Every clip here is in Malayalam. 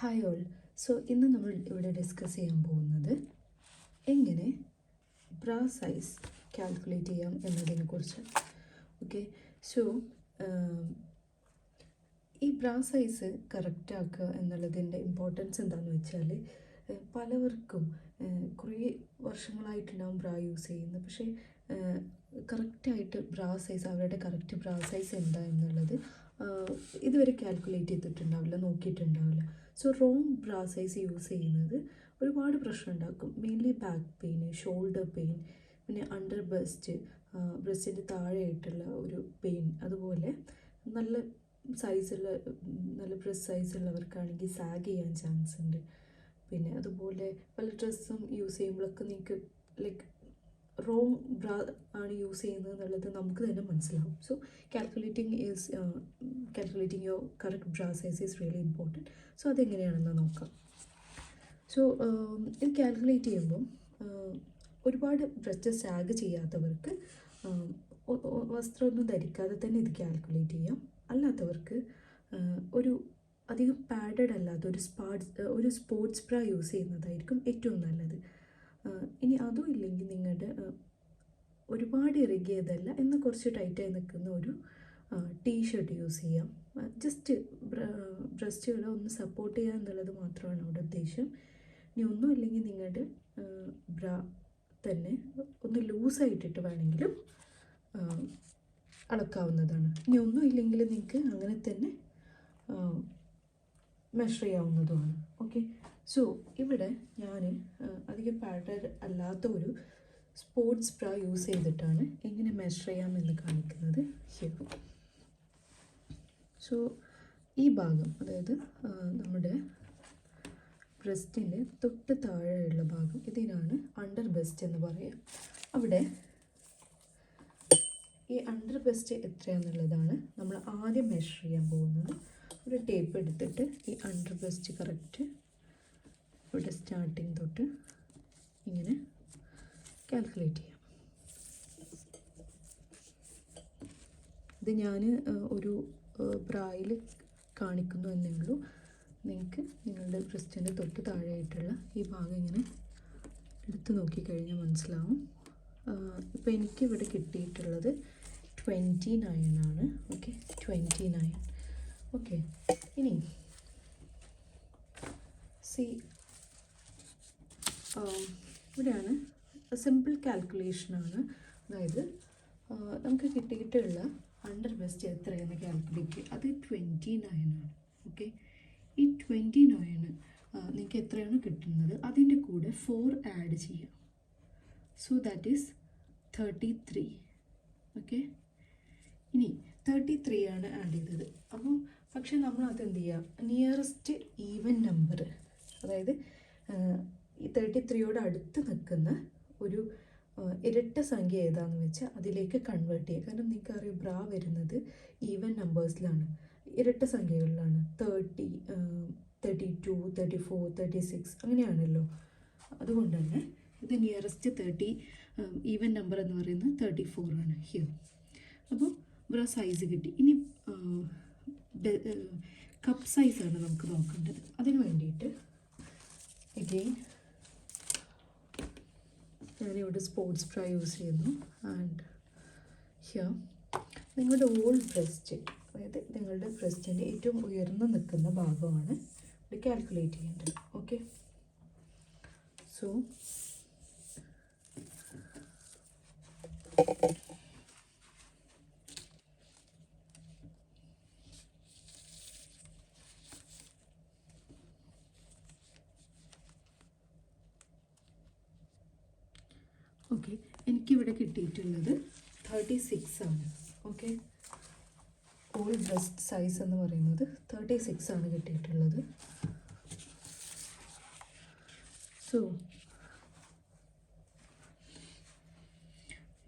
Hi all. ഇന്ന് നമ്മൾ ഇവിടെ ഡിസ്കസ് ചെയ്യാൻ പോകുന്നത് എങ്ങനെ ബ്രാ സൈസ് കാൽക്കുലേറ്റ് ചെയ്യാം എന്നതിനെക്കുറിച്ച്. ഓക്കെ, സോ ഈ ബ്രാ സൈസ് കറക്റ്റ് ആക്കുക എന്നുള്ളതിൻ്റെ ഇമ്പോർട്ടൻസ് എന്താണെന്ന് വെച്ചാൽ പലവർക്കും കുറേ വർഷങ്ങളായിട്ടുണ്ടാവും ബ്രാ യൂസ് ചെയ്യുന്നത്, പക്ഷേ കറക്റ്റായിട്ട് ബ്രാ സൈസ്, അവരുടെ കറക്റ്റ് ബ്രാ സൈസ് എന്താ എന്നുള്ളത് ഇതുവരെ കാൽക്കുലേറ്റ് ചെയ്തിട്ടുണ്ടാവില്ല, നോക്കിയിട്ടുണ്ടാവില്ല. So wrong bra size use ചെയ്യുന്നത് ഒരുപാട് പ്രശ്നം ഉണ്ടാക്കും. Mainly back pain, shoulder pain, പിന്നെ അണ്ടർ ബ്രസ്റ്റിൻ്റെ താഴെയായിട്ടുള്ള ഒരു പെയിൻ, അതുപോലെ നല്ല സൈസുള്ള നല്ല ബ്രസ്റ്റ് സൈസുള്ളവർക്കാണെങ്കിൽ സാഗ് ചെയ്യാൻ ചാൻസ് ഉണ്ട്. പിന്നെ അതുപോലെ പല ഡ്രസ്സും യൂസ് ചെയ്യുമ്പോഴൊക്കെ നിങ്ങൾക്ക് ലൈക്ക് റോങ് ബ്രാ ആണ് യൂസ് ചെയ്യുന്നത് എന്നുള്ളത് നമുക്ക് തന്നെ മനസ്സിലാവും. So calculating your correct bra size is really important. So അതെങ്ങനെയാണെന്ന് നോക്കാം. സോ ഇത് കാൽക്കുലേറ്റ് ചെയ്യുമ്പം ഒരുപാട് ബ്രസ്റ്റ് സാഗ് ചെയ്യാത്തവർക്ക് വസ്ത്രമൊന്നും ധരിക്കാതെ തന്നെ ഇത് കാൽക്കുലേറ്റ് ചെയ്യാം. അല്ലാത്തവർക്ക് ഒരു അധികം പാഡഡ് അല്ലാത്ത ഒരു സ്പോർട്സ് ബ്രാ യൂസ് ചെയ്യുന്നതായിരിക്കും ഏറ്റവും നല്ലത്. ഇനി അതും ഇല്ലെങ്കിൽ നിങ്ങളുടെ ഒരുപാട് ഇറുകിയതല്ല എന്നാൽ കുറച്ച് ടൈറ്റായി നിൽക്കുന്ന ഒരു ടീഷർട്ട് യൂസ് ചെയ്യാം. ജസ്റ്റ് ബ്രസ്റ്റുകളെ ഒന്ന് സപ്പോർട്ട് ചെയ്യുക എന്നുള്ളത് മാത്രമാണ് അവിടെ ഉദ്ദേശം. ഇനി ഒന്നും ഇല്ലെങ്കിൽ നിങ്ങളുടെ ബ്രാ തന്നെ ഒന്ന് ലൂസായിട്ടിട്ട് വേണമെങ്കിലും അളക്കാവുന്നതാണ്. ഇനി ഒന്നും ഇല്ലെങ്കിൽ നിങ്ങൾക്ക് അങ്ങനെ തന്നെ മെഷർ ചെയ്യാവുന്നതുമാണ്. ഓക്കെ, സോ ഇവിടെ ഞാൻ അധികം പാഡഡ് അല്ലാത്ത ഒരു സ്പോർട്സ് ബ്രാ യൂസ് ചെയ്തിട്ടാണ് എങ്ങനെ മെഷർ ചെയ്യാമെന്ന് കാണിക്കുന്നത്. സോ ഈ ഭാഗം, അതായത് നമ്മുടെ ബ്രസ്റ്റിൻ്റെ തൊട്ട് താഴെയുള്ള ഭാഗം, ഇതിനാണ് അണ്ടർ ബ്രസ്റ്റ് എന്ന് പറയുക. അവിടെ ഈ അണ്ടർ ബ്രസ്റ്റ് എത്രയാണെന്നുള്ളതാണ് നമ്മൾ ആദ്യം മെഷർ ചെയ്യാൻ പോകുന്നത്. ഒരു ടേപ്പ് എടുത്തിട്ട് ഈ അണ്ടർ ബ്രസ്റ്റ് കറക്റ്റ് ഇവിടെ സ്റ്റാർട്ടിങ് തൊട്ട് ഇങ്ങനെ കാൽക്കുലേറ്റ് ചെയ്യാം. ഇത് ഞാൻ ഒരു ബ്രായിൽ കാണിക്കുന്നു എന്നേ ഉള്ളൂ. നിങ്ങൾക്ക് നിങ്ങളുടെ ബ്രസ്റ്റിൻ്റെ തൊട്ട് താഴെയായിട്ടുള്ള ഈ ഭാഗം ഇങ്ങനെ എടുത്ത് നോക്കിക്കഴിഞ്ഞാൽ മനസ്സിലാവും. ഇപ്പോൾ എനിക്കിവിടെ കിട്ടിയിട്ടുള്ളത് 29 ആണ്. ഓക്കെ, 29. ഓക്കെ, ഇനി ഇവിടെയാണ് സിമ്പിൾ കാൽക്കുലേഷനാണ്. അതായത് നമുക്ക് കിട്ടിയിട്ടുള്ള അണ്ടർ ബ്രസ്റ്റ് എത്രയെന്ന് കാൽക്കുലേറ്റ് ചെയ്യുക. അത് 29 ആണ്. ഓക്കെ, ഈ 29 നിങ്ങൾക്ക് എത്രയാണ് കിട്ടുന്നത് അതിൻ്റെ കൂടെ 4 ആഡ് ചെയ്യാം. So that is 33. ഓക്കെ, ഇനി 33 ആണ് ആഡ് ചെയ്തത്. അപ്പോൾ പക്ഷേ നമ്മൾ അതെന്ത് ചെയ്യുക, നിയറസ്റ്റ് ഈവൻ നമ്പർ, അതായത് ഈ 33യോട് അടുത്ത് നിൽക്കുന്ന ഒരു ഇരട്ട സംഖ്യ ഏതാണെന്ന് വെച്ചാൽ അതിലേക്ക് കൺവേർട്ട് ചെയ്യുക. കാരണം നിങ്ങൾക്കറിയാം ബ്രാ വരുന്നത് ഈവൻ നമ്പേഴ്സിലാണ്, ഇരട്ട സംഖ്യകളിലാണ്. 30, 32, 34, 36 അങ്ങനെയാണല്ലോ. അതുകൊണ്ട് തന്നെ ഇത് നിയറസ്റ്റ് 30 ഈവൻ നമ്പർ എന്ന് പറയുന്നത് 34 ആണ് ഹിയർ. അപ്പോൾ ബ്രാ സൈസ് കിട്ടി. ഇനി കപ്പ് സൈസാണ് നമുക്ക് നോക്കേണ്ടത്. അതിന് വേണ്ടിയിട്ട് അഗെയിൻ ഞാനിവിടെ സ്പോർട്സ് ബ്രാ യൂസ് ചെയ്യുന്നു. ആൻഡ് ഹിയർ നിങ്ങളുടെ ഓൾ ബ്രസ്റ്റ്, അതായത് നിങ്ങളുടെ ബ്രസ്റ്റിൻ്റെ ഏറ്റവും ഉയർന്നു നിൽക്കുന്ന ഭാഗമാണ് ഇത് കാൽക്കുലേറ്റ് ചെയ്യേണ്ടത്. ഓക്കെ, സോ ഓക്കെ, എനിക്കിവിടെ കിട്ടിയിട്ടുള്ളത് 36 ആണ്. ഓക്കെ, ഓൾ ബ്രസ്റ്റ് സൈസ് എന്ന് പറയുന്നത് 36 ആണ് കിട്ടിയിട്ടുള്ളത്. സോ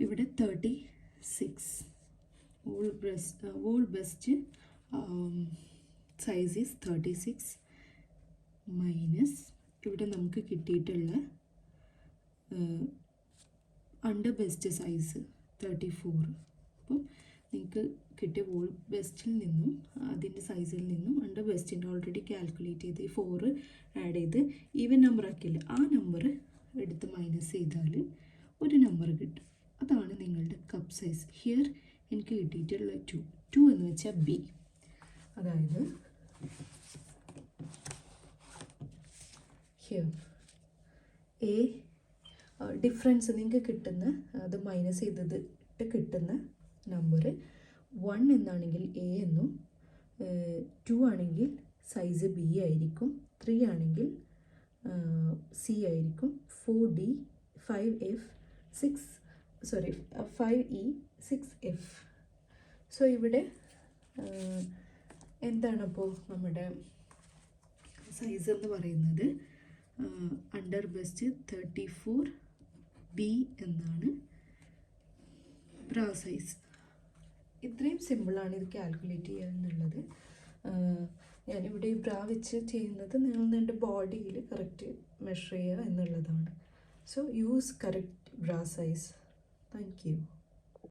ഇവിടെ 36 all breast size is 36 minus ഇവിടെ നമുക്ക് കിട്ടിയിട്ടുള്ള അണ്ടർ ബ്രസ്റ്റ് സൈസ് 34. അപ്പം നിങ്ങൾക്ക് കിട്ടിയ വെസ്റ്റിൽ നിന്നും അതിൻ്റെ സൈസിൽ നിന്നും അണ്ടർ വെസ്റ്റിൻ്റെ ഓൾറെഡി കാൽക്കുലേറ്റ് ചെയ്ത് 4 ആഡ് ചെയ്ത് ഈവൻ നമ്പർ ആക്കിയില്ല, ആ നമ്പർ എടുത്ത് മൈനസ് ചെയ്താൽ ഒരു നമ്പർ കിട്ടും. അതാണ് നിങ്ങളുടെ കപ്പ് സൈസ്. ഹിയർ എനിക്ക് കിട്ടിയിട്ടുള്ള 2 എന്ന് വെച്ചാൽ ബി. അതായത് ഹിയർ എ ഡിഫറൻസ് നിങ്ങൾക്ക് കിട്ടുന്ന അത് മൈനസ് ചെയ്തിട്ട് കിട്ടുന്ന നമ്പർ 1 എന്നാണെങ്കിൽ എ എന്നും 2 ആണെങ്കിൽ സൈസ് ബി ആയിരിക്കും, 3 ആണെങ്കിൽ സി ആയിരിക്കും, 4D 5F 5E 6F. So ഇവിടെ എന്താണപ്പോൾ നമ്മുടെ സൈസ് എന്ന് പറയുന്നത് അണ്ടർ ബെസ്റ്റ് 34B എന്നാണ് ബ്രാ സൈസ്. ഇത്രയും സിമ്പിളാണ് ഇത് കാൽക്കുലേറ്റ് ചെയ്യുക എന്നുള്ളത്. ഞാനിവിടെ ഈ ബ്രാ വെച്ച് ചെയ്യുന്നത് നിങ്ങളുടെ ബോഡിയിൽ കറക്റ്റ് മെഷർ ചെയ്യുക എന്നുള്ളതാണ്. So use correct bra size. Thank you.